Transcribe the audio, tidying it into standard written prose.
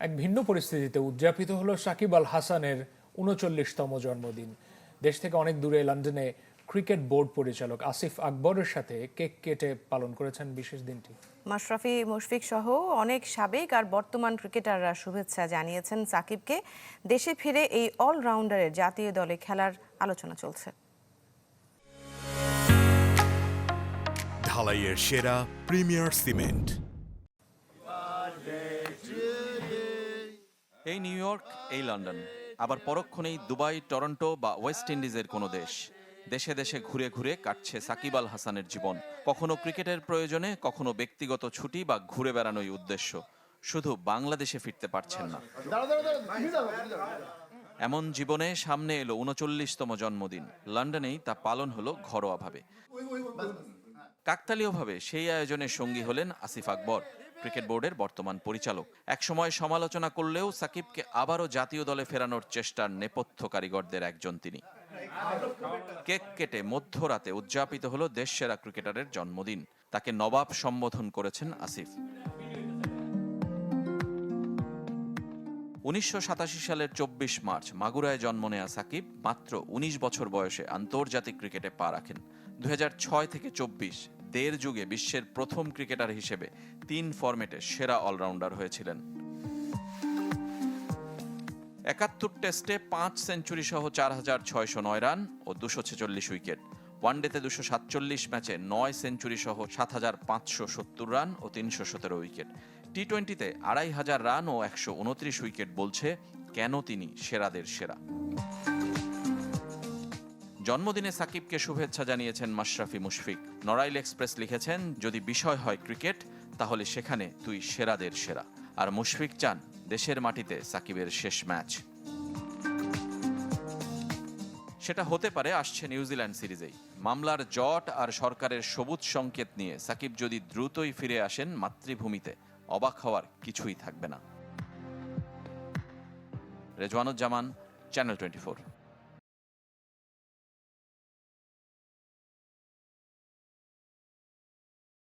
এক ভিন্ন পরিস্থিতিতে উদযাপিত হলো সাকিব আল হাসানের ৩৯তম জন্মদিন। দেশ থেকে অনেক দূরে লন্ডনে ক্রিকেট বোর্ড পরিচালক আসিফ আকবরের সাথে কেক কেটে পালন করেছেন বিশেষ দিনটি। মাশরাফি মুশফিক সহ অনেক সাবেক আর বর্তমান ক্রিকেটাররা শুভেচ্ছা জানিয়েছেন সাকিবকে। দেশে ফিরে এই অলরাউন্ডারের জাতীয় দলে খেলার আলোচনা চলছে। ঢালাইয়ের সেরা প্রিমিয়ার সিমেন্ট। এই নিউ ইয়র্ক, এই লন্ডন, আবার পরক্ষণেই দুবাই, টরন্টো বা ওয়েস্ট ইন্ডিজের কোনো দেশ। দেশে দেশে ঘুরে ঘুরে কাটছে সাকিব আল হাসানের জীবন। কখনো ক্রিকেটের প্রয়োজনে, কখনো ব্যক্তিগত ছুটি বা ঘুরে বেড়ানোই উদ্দেশ্য। শুধু বাংলাদেশে ফিরতে পারছেন না। এমন জীবনে সামনে এলো ৩৯তম জন্মদিন। লন্ডনেই তা পালন হলো ঘরোয়াভাবে। কাকতালীয়ভাবে সেই আয়োজনে সঙ্গী হলেন আসিফ আকবর, ক্রিকেট বোর্ডের বর্তমান পরিচালক। একসময় সমালোচনা করলেও সাকিবকে আবারও জাতীয় দলে ফেরানোর চেষ্টার নেপথ্য কারিগরদের একজন তিনি। কেক কেটে মধ্যরাতে উদযাপিত হলো দেশসেরা ক্রিকেটারের জন্মদিন। তাকে নবাব সম্বোধন করেছেন আসিফ। ১৯৮৭ সালের ২৪ মার্চ মাগুরায় জন্ম নেয়া সাকিব মাত্র ১৯ বছর বয়সে আন্তর্জাতিক ক্রিকেটে পা রাখেন। ২০০৬ থেকে ২৪ দেড় যুগে বিশ্বের প্রথম ক্রিকেটার হিসেবে ৩ ফরম্যাটে সেরা অলরাউন্ডার হয়েছিলেন। ৭১ টেস্টে ৫ সেঞ্চুরি সহ ৪,৬০৯ রান ও ২৪৬ উইকেট। ওয়ানডেতে ২৪৭ ম্যাচে ৯ সেঞ্চুরি সহ ৭,৫৭০ রান ও ৩১৭ উইকেট। টি-টোয়েন্টিতে ২৫০০ রান ও ১২৯ উইকেট বলছে কেন তিনি সেরাদের সেরা। জন্মদিনে সাকিবকে শুভেচ্ছা জানিয়েছেন মাশরাফি মুশফিক। নড়াইল এক্সপ্রেস লিখেছেন, যদি বিষয় হয় ক্রিকেট তাহলে সেখানে তুই সেরাদের সেরা। আর মুশফিক চান দেশের মাটিতে সাকিবের শেষ ম্যাচ। সেটা হতে পারে আসছে নিউজিল্যান্ড সিরিজেই। মামলার জট আর সরকারের সবুজ সংকেত নিয়ে সাকিব যদি দ্রুতই ফিরে আসেন মাতৃভূমিতে, অবাক হওয়ার কিছুই থাকবে না। রেজওয়ানুজ্জামান, চ্যানেল 24।